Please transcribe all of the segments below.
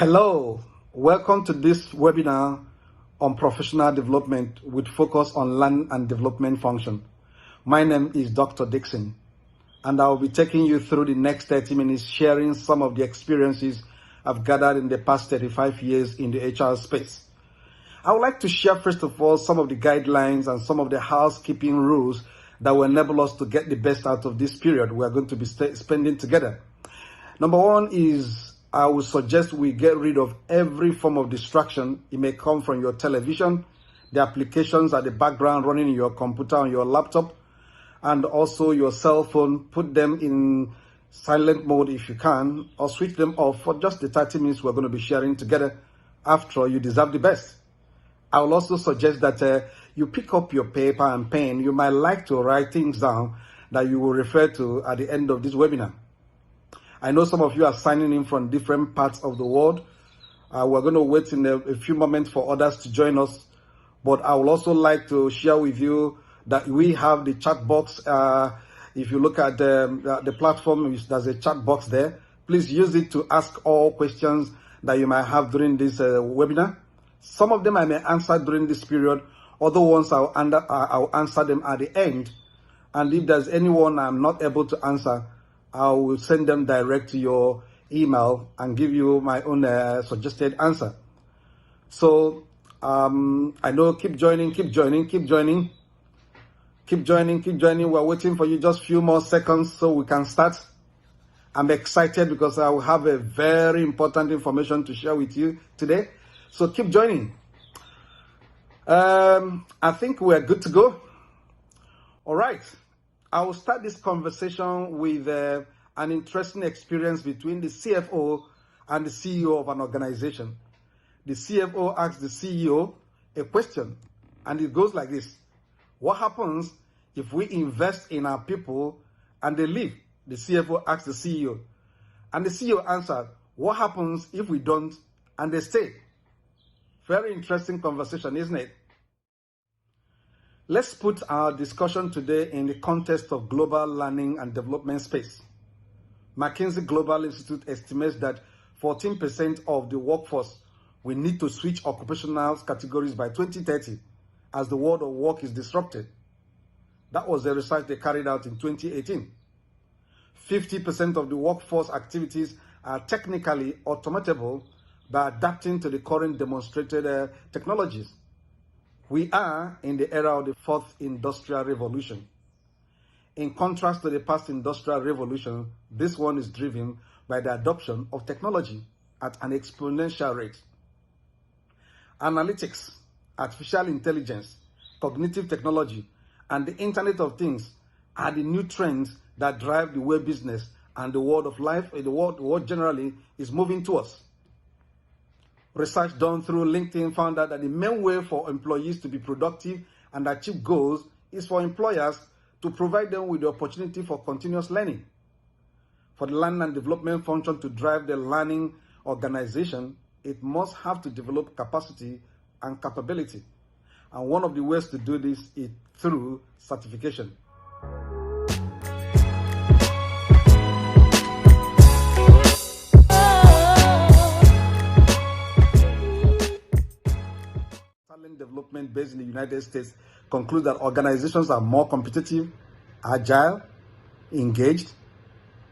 Hello, welcome to this webinar on professional development with focus on learning and development function. My name is Dr. Dixon, and I will be taking you through the next 30 minutes sharing some of the experiences I've gathered in the past 35 years in the HR space. I would like to share first of all some of the guidelines and some of the housekeeping rules that will enable us to get the best out of this period we are going to be spending together. Number one is I would suggest we get rid of every form of distraction. It may come from your television, the applications at the background running in your computer on your laptop, and also your cell phone. Put them in silent mode if you can, or switch them off for just the 30 minutes we're going to be sharing together. After all, you deserve the best. I will also suggest that you pick up your paper and pen. You might like to write things down that you will refer to at the end of this webinar. I know some of you are signing in from different parts of the world. We're going to wait in a few moments for others to join us. But I would also like to share with you that we have the chat box. If you look at the platform, there's a chat box there. Please use it to ask all questions that you might have during this webinar. Some of them I may answer during this period. Other ones I'll answer them at the end. And if there's anyone I'm not able to answer, I will send them direct to your email and give you my own suggested answer. So I know, keep joining. We're waiting for you just a few more seconds so we can start. I'm excited because I will have a very important information to share with you today. So keep joining. I think we're good to go. All right. I will start this conversation with an interesting experience between the CFO and the CEO of an organization. The CFO asks the CEO a question, and it goes like this: what happens if we invest in our people and they leave? The CFO asks the CEO, and the CEO answered, what happens if we don't and they stay? Very interesting conversation, isn't it? Let's put our discussion today in the context of global learning and development space. McKinsey Global Institute estimates that 14% of the workforce will need to switch occupational categories by 2030 as the world of work is disrupted. That was the research they carried out in 2018. 50% of the workforce activities are technically automatable by adapting to the current demonstrated technologies. We are in the era of the fourth industrial revolution. In contrast to the past industrial revolution, this one is driven by the adoption of technology at an exponential rate. Analytics, artificial intelligence, cognitive technology, and the Internet of Things are the new trends that drive the way business and the world of life, the world generally, is moving towards. Research done through LinkedIn found out that the main way for employees to be productive and achieve goals is for employers to provide them with the opportunity for continuous learning. For the learning and development function to drive the learning organization, it must have to develop capacity and capability. And one of the ways to do this is through certification. Development based in the United States concludes that organizations are more competitive, agile, engaged,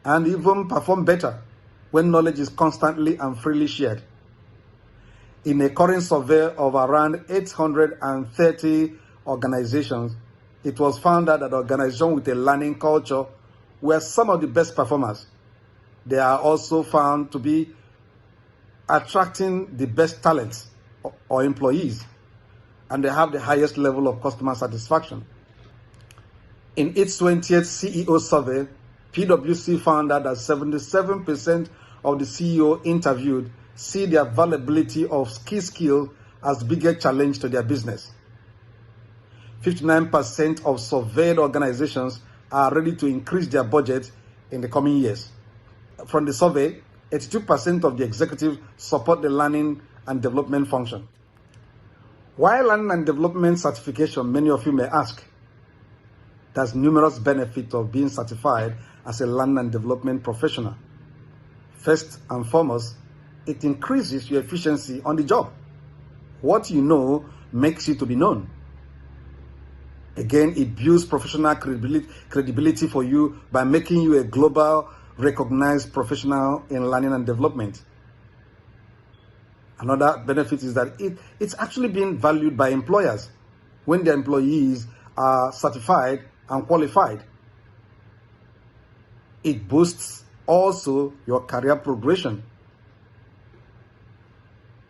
and even perform better when knowledge is constantly and freely shared. In a current survey of around 830 organizations, it was found out that organizations with a learning culture were some of the best performers. They are also found to be attracting the best talents or employees, and they have the highest level of customer satisfaction. In its 20th CEO survey, PwC found out that 77% of the CEO interviewed see the availability of key skills as the biggest challenge to their business. 59% of surveyed organizations are ready to increase their budget in the coming years. From the survey, 82% of the executives support the learning and development function. Why learning and development certification, many of you may ask? There's numerous benefits of being certified as a learning and development professional. First and foremost, it increases your efficiency on the job. What you know makes you to be known. Again, it builds professional credibility for you by making you a global recognized professional in learning and development. Another benefit is that it's actually being valued by employers when their employees are certified and qualified. It boosts also your career progression.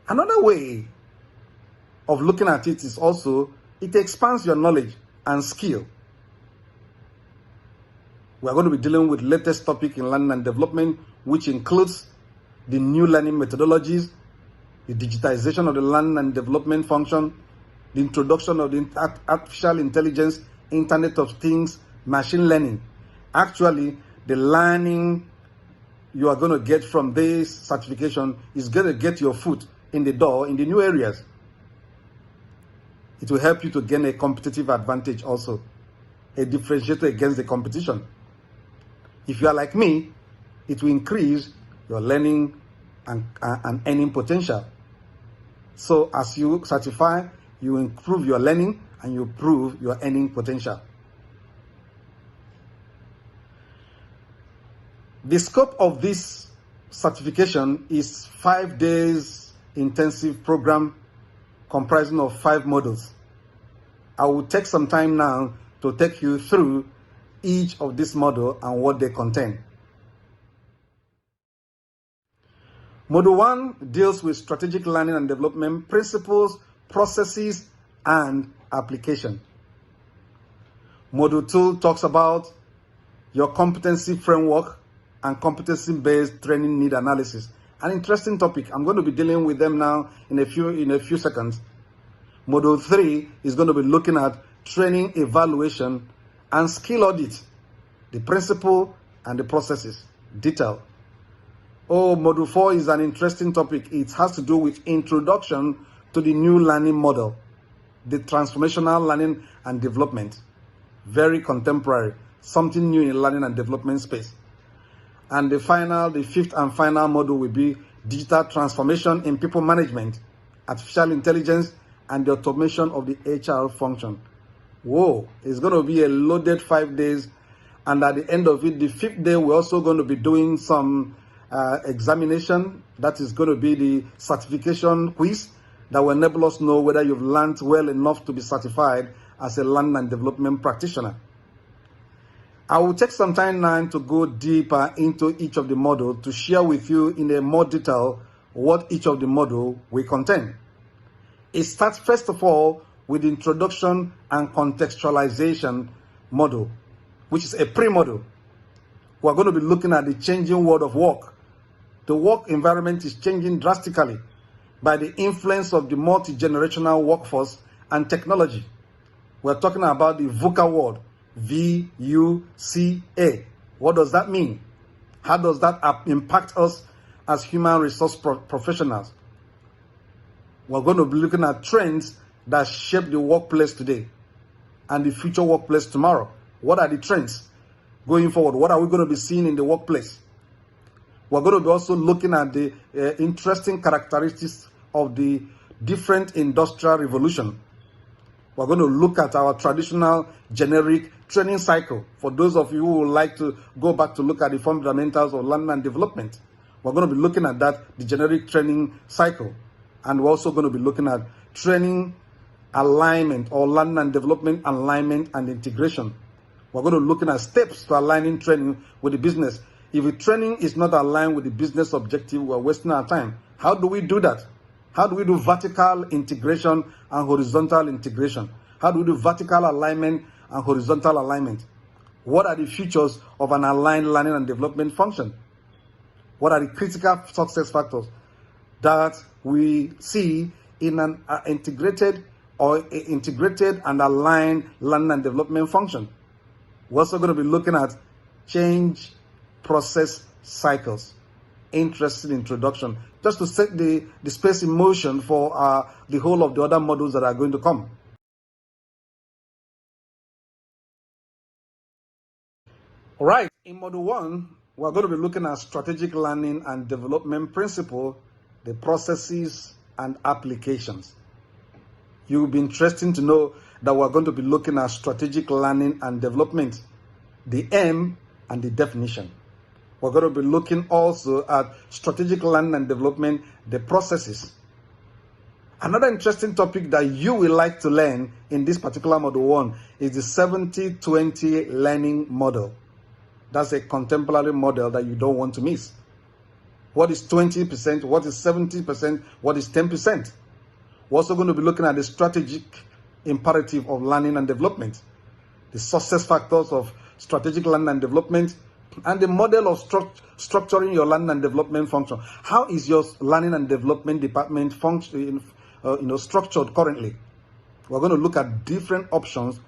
Another way of looking at it is also it expands your knowledge and skill. We are going to be dealing with latest topic in learning and development, which includes the new learning methodologies, the digitization of the learning and development function, the introduction of the artificial intelligence, Internet of Things, machine learning. Actually, the learning you are going to get from this certification is going to get your foot in the door in the new areas. It will help you to gain a competitive advantage also, a differentiator against the competition. If you are like me, it will increase your learning and earning potential. So as you certify, you improve your learning and you improve your earning potential. The scope of this certification is 5 days intensive program comprising of 5 modules. I will take some time now to take you through each of these modules and what they contain. Module 1 deals with strategic learning and development principles, processes, and application. Module 2 talks about your competency framework and competency-based training need analysis. An interesting topic. I'm going to be dealing with them now in a few seconds. Module 3 is going to be looking at training evaluation and skill audit, the principle and the processes, detail. Module 4 is an interesting topic. It has to do with introduction to the new learning model, the transformational learning and development. Very contemporary, something new in learning and development space. And the 5th and final module will be digital transformation in people management, artificial intelligence, and the automation of the HR function. Whoa, it's going to be a loaded 5 days. And at the end of it, the 5th day, we're also going to be doing some examination. That is going to be the certification quiz that will enable us know whether you've learned well enough to be certified as a learning and development practitioner. I will take some time now to go deeper into each of the modules to share with you in a more detail what each of the modules will contain. It starts first of all with the introduction and contextualization module, which is a pre-module. We're going to be looking at the changing world of work. The work environment is changing drastically by the influence of the multi-generational workforce and technology. We're talking about the VUCA world, V-U-C-A. What does that mean? How does that impact us as human resource professionals? We're going to be looking at trends that shape the workplace today and the future workplace tomorrow. What are the trends going forward? What are we going to be seeing in the workplace? We're going to be also looking at the interesting characteristics of the different industrial revolution. We're going to look at our traditional generic training cycle. For those of you who would like to go back to look at the fundamentals of learning and development, we're going to be looking at that, the generic training cycle. And we're also going to be looking at training alignment or learning and development alignment and integration. We're going to be looking at steps to aligning training with the business. If the training is not aligned with the business objective, we're wasting our time. How do we do that? How do we do vertical integration and horizontal integration? How do we do vertical alignment and horizontal alignment? What are the features of an aligned learning and development function? What are the critical success factors that we see in an integrated and aligned learning and development function? We're also going to be looking at change process cycles. Interesting introduction, just to set the space in motion for the whole of the other modules that are going to come. All right, in module 1, we're going to be looking at strategic learning and development principle the processes and applications. You will be interested to know that we're going to be looking at strategic learning and development, the aim and the definition. We're going to be looking also at strategic learning and development, the processes. Another interesting topic that you will like to learn in this particular model 1 is the 70-20 learning model. That's a contemporary model that you don't want to miss. What is 20%? What is 70%? What is 10%? We're also going to be looking at the strategic imperative of learning and development, the success factors of strategic learning and development, and the model of structuring your learning and development function. How is your learning and development department structured currently? We're going to look at different options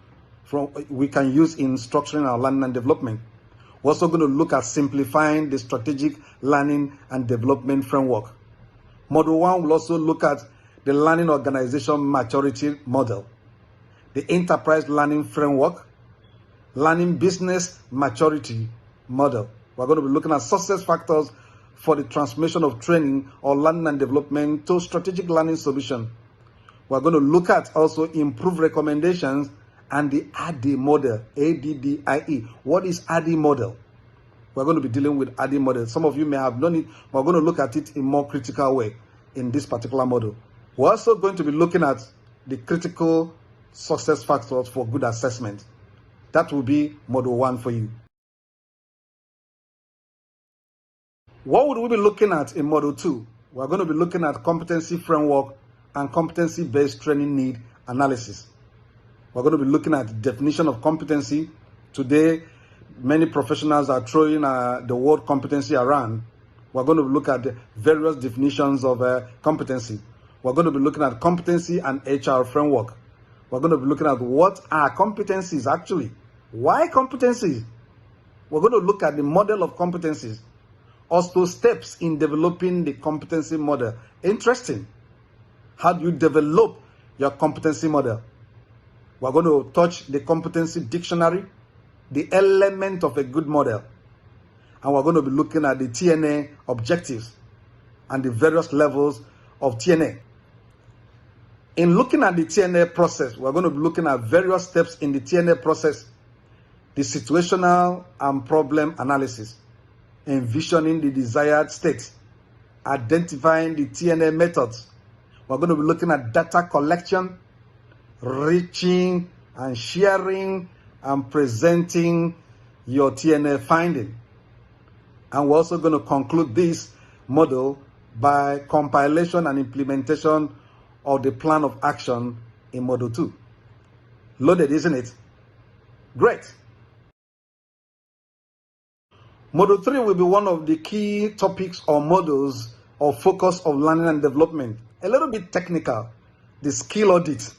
we can use in structuring our learning and development. We're also going to look at simplifying the strategic learning and development framework. Model 1 will also look at the learning organization maturity model, the enterprise learning framework, learning business maturity model. We're going to be looking at success factors for the transformation of training or learning and development to strategic learning solution. We're going to look at also improved recommendations and the Addie Model, ADDIE. What is Addie Model? We're going to be dealing with Addie Model. Some of you may have known it, but we're going to look at it in a more critical way in this particular model. We're also going to be looking at the critical success factors for good assessment. That will be model 1 for you. What would we be looking at in model 2? We're going to be looking at competency framework and competency-based training need analysis. We're going to be looking at the definition of competency. Today, many professionals are throwing the word competency around. We're going to look at the various definitions of competency. We're going to be looking at competency and HR framework. We're going to be looking at what are competencies actually. Why competencies? We're going to look at the model of competencies. Also steps in developing the competency model. Interesting. How do you develop your competency model? We're going to touch the competency dictionary, the element of a good model. And we're going to be looking at the TNA objectives and the various levels of TNA. In looking at the TNA process, we're going to be looking at various steps in the TNA process, the situational and problem analysis, envisioning the desired state, identifying the TNA methods. We're going to be looking at data collection, reaching and sharing and presenting your TNA finding. And we're also going to conclude this model by compilation and implementation of the plan of action in model 2. Loaded, isn't it? Great. Model 3 will be one of the key topics or models or focus of learning and development. A little bit technical, the skill audit,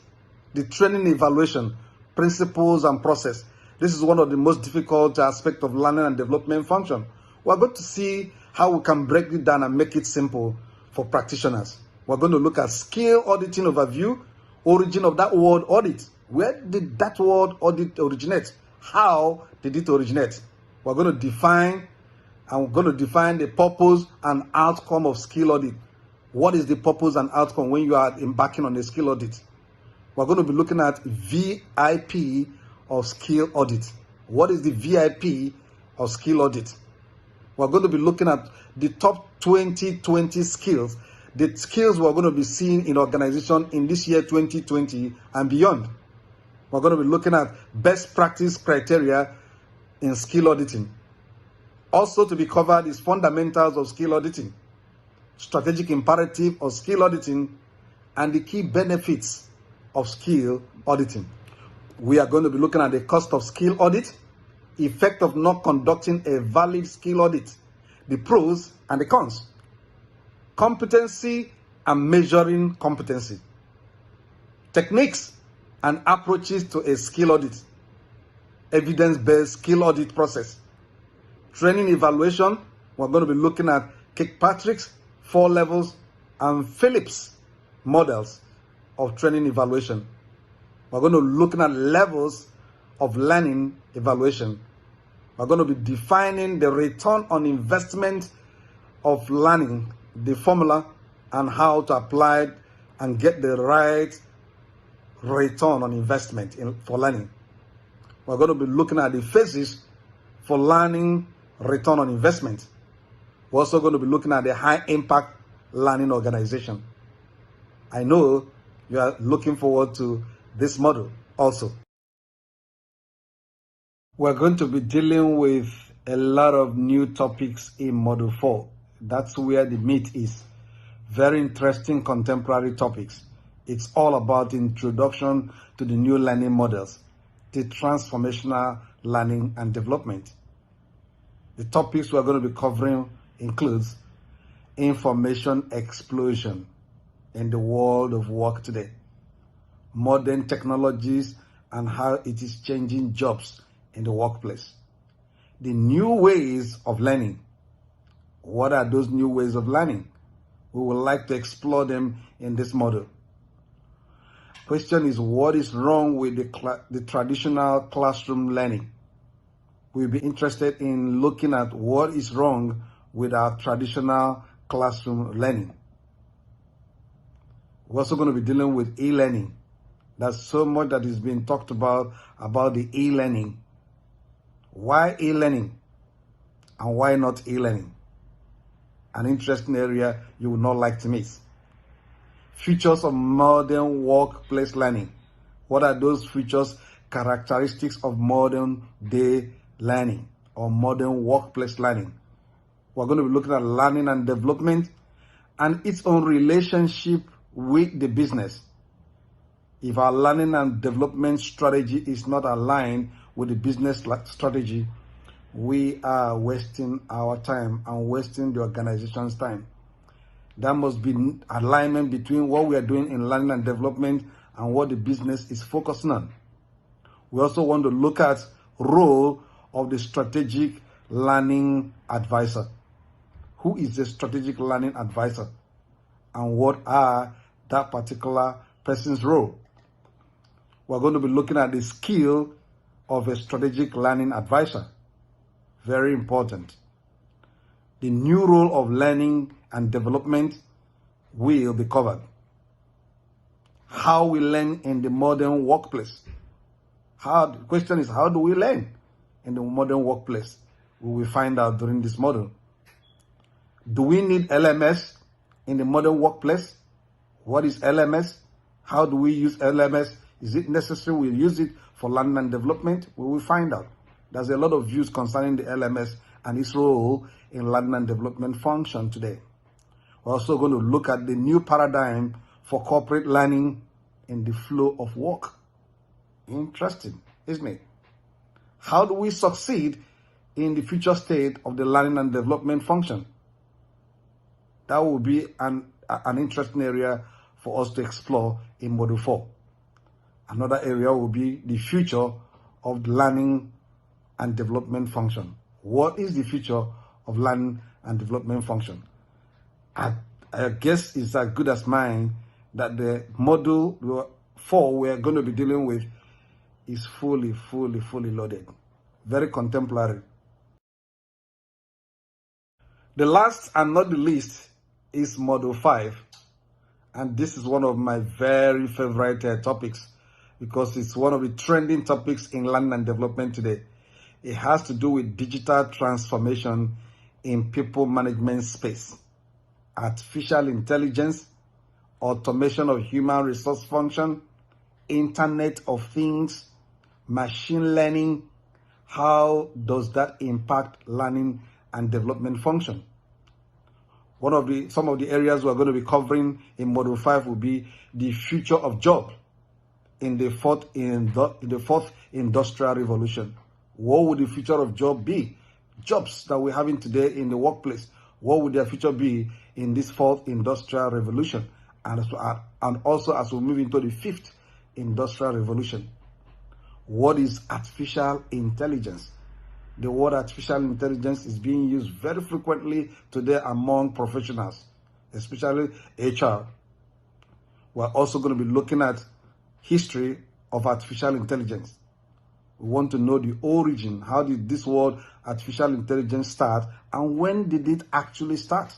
the training evaluation, principles and process. This is one of the most difficult aspects of learning and development function. We're going to see how we can break it down and make it simple for practitioners. We're going to look at skill auditing overview, origin of that word audit. Where did that word audit originate? How did it originate? We're going to define the purpose and outcome of skill audit. What is the purpose and outcome when you are embarking on a skill audit? We're going to be looking at VIP of skill audit. What is the VIP of skill audit? We're going to be looking at the top 2020 skills, the skills we're going to be seeing in organization in this year 2020 and beyond. We're going to be looking at best practice criteria in skill auditing. Also to be covered is fundamentals of skill auditing, strategic imperative of skill auditing, and the key benefits of skill auditing. We are going to be looking at the cost of skill audit, effect of not conducting a valid skill audit, the pros and the cons, competency and measuring competency, techniques and approaches to a skill audit, evidence-based skill audit process, training evaluation. We're going to be looking at Kirkpatrick's 4 levels and Phillips models of training evaluation. We're going to be looking at levels of learning evaluation. We're going to be defining the return on investment of learning, the formula and how to apply and get the right return on investment for learning. We're going to be looking at the phases for learning return on investment. We're also going to be looking at the high impact learning organization. I know you are looking forward to this model also. We're going to be dealing with a lot of new topics in Module 4. That's where the meat is. Very interesting contemporary topics. It's all about introduction to the new learning models, the transformational learning and development. The topics we're going to be covering includes information explosion in the world of work today, modern technologies and how it is changing jobs in the workplace, the new ways of learning. What are those new ways of learning? We would like to explore them in this model. Question is, what is wrong with the traditional classroom learning? We'll be interested in looking at what is wrong with our traditional classroom learning. We're also going to be dealing with e-learning. There's so much that is being talked about the e-learning. Why e-learning and why not e-learning? An interesting area you would not like to miss. Features of modern workplace learning. What are those features, characteristics of modern day learning or modern workplace learning? We're going to be looking at learning and development and its own relationship with the business. If our learning and development strategy is not aligned with the business strategy, we are wasting our time and wasting the organization's time. There must be alignment between what we are doing in learning and development and what the business is focusing on. We also want to look at role of the strategic learning advisor. Who is the strategic learning advisor and what are that particular person's role? We're going to be looking at the skill of a strategic learning advisor. Very important. The new role of learning and development will be covered. How we learn in the modern workplace. The question is, how do we learn in the modern workplace? We will find out during this model. Do we need LMS in the modern workplace? What is LMS? How do we use LMS? Is it necessary we use it for learning and development? We will find out. There's a lot of views concerning the LMS and its role in learning and development function today. We're also going to look at the new paradigm for corporate learning in the flow of work. Interesting, isn't it? How do we succeed in the future state of the learning and development function? That will be an interesting area for us to explore in Module 4. Another area will be the future of the learning and development function. What is the future of learning and development function? I guess it's as good as mine that the Module 4 we're going to be dealing with is fully loaded. Very contemporary. The last and not the least is Module 5. And this is one of my very favorite topics because it's one of the trending topics in learning and development today. It has to do with digital transformation in people management space, artificial intelligence, automation of human resource function, Internet of Things, machine learning. How does that impact learning and development function? Some of the areas we're going to be covering in Module 5 will be the future of job in the fourth industrial revolution. What would the future of job be? Jobs that we're having today in the workplace, what would their future be in this fourth industrial revolution? And also as we move into the fifth industrial revolution. What is artificial intelligence? The word artificial intelligence is being used very frequently today among professionals, especially HR. We're also going to be looking at history of artificial intelligence. We want to know the origin. How did this word artificial intelligence start and when did it actually start?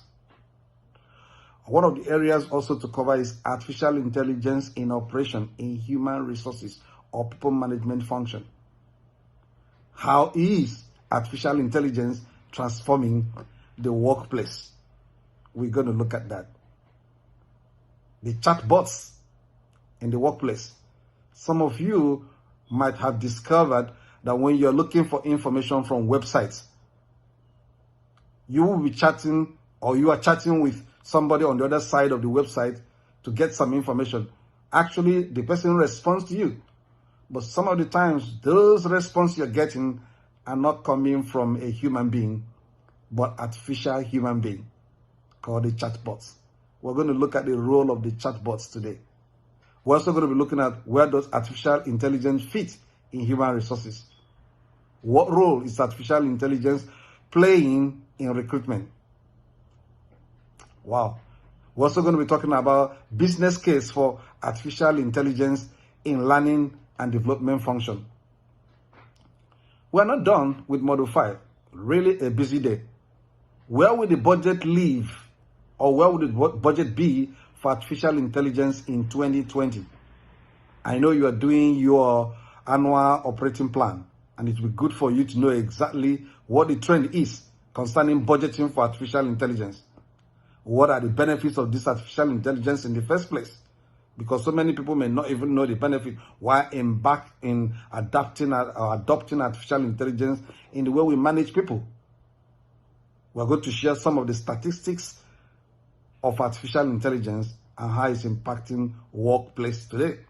One of the areas also to cover is artificial intelligence in operation in human resources or people management function. How is artificial intelligence transforming the workplace? We're going to look at that. The chatbots in the workplace. Some of you might have discovered that when you're looking for information from websites, you will be chatting, or you are chatting with somebody on the other side of the website to get some information. Actually, the person responds to you. But some of the times, those responses you're getting are not coming from a human being, but artificial human being called the chatbots. We're going to look at the role of the chatbots today. We're also going to be looking at where does artificial intelligence fit in human resources. What role is artificial intelligence playing in recruitment? Wow. We're also going to be talking about business case for artificial intelligence in learning and development function. We're not done with Module 5. Really a busy day. Where will the budget leave, or where will the budget be for artificial intelligence in 2020? I know you are doing your annual operating plan, and it will be good for you to know exactly what the trend is concerning budgeting for artificial intelligence. What are the benefits of this artificial intelligence in the first place? Because so many people may not even know the benefit while embark in adopting artificial intelligence in the way we manage people. We're going to share some of the statistics of artificial intelligence and how it's impacting workplace today.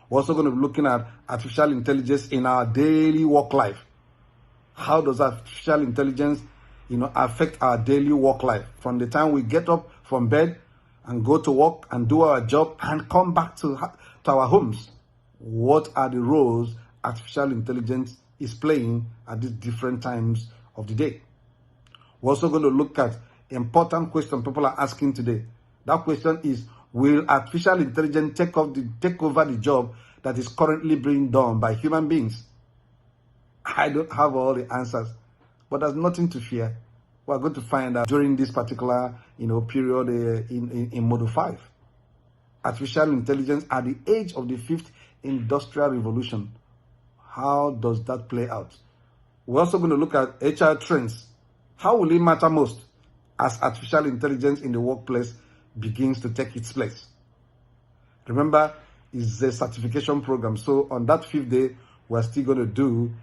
We're also going to be looking at artificial intelligence in our daily work life. How does artificial intelligence, affect our daily work life? From the time we get up from bed and go to work and do our job and come back to our homes. What are the roles artificial intelligence is playing at these different times of the day? We're also going to look at important question people are asking today. That question is, will artificial intelligence take over the job that is currently being done by human beings? I don't have all the answers, but there's nothing to fear. We're going to find out during this particular period in Module 5. Artificial intelligence at the age of the 5th industrial revolution. How does that play out? We're also going to look at HR trends. How will it matter most as artificial intelligence in the workplace begins to take its place? Remember, it's a certification program. So on that 5th day, we're still going to do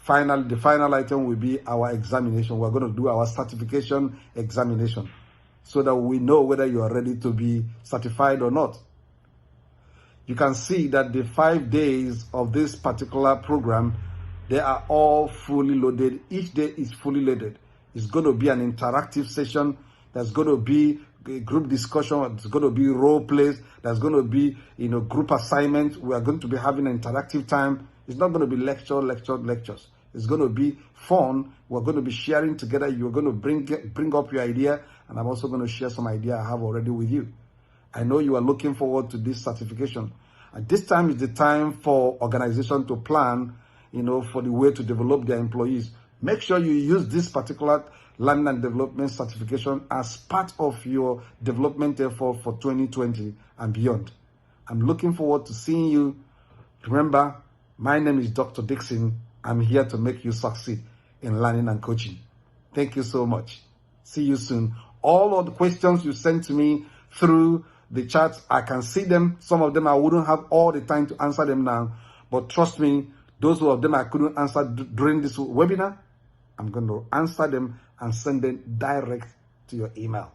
the final item will be our examination. We're going to do our certification examination so that we know whether you are ready to be certified or not. You can see that the 5 days of this particular program, they are all fully loaded. Each day is fully loaded. It's going to be an interactive session. There's going to be a group discussion. There's going to be role plays. There's going to be, group assignments. We are going to be having an interactive time. It's not going to be lectures. It's going to be fun. We're going to be sharing together. You're going to bring up your idea, and I'm also going to share some idea I have already with you. I know you are looking forward to this certification. And this time is the time for organization to plan, for the way to develop their employees. Make sure you use this particular learning and development certification as part of your development effort for 2020 and beyond. I'm looking forward to seeing you. Remember, my name is Dr. Dixon. I'm here to make you succeed in learning and coaching. Thank you so much. See you soon. All of the questions you sent to me through the chat, I can see them. Some of them I wouldn't have all the time to answer them now. But trust me, those of them I couldn't answer during this webinar, I'm going to answer them and send them direct to your email.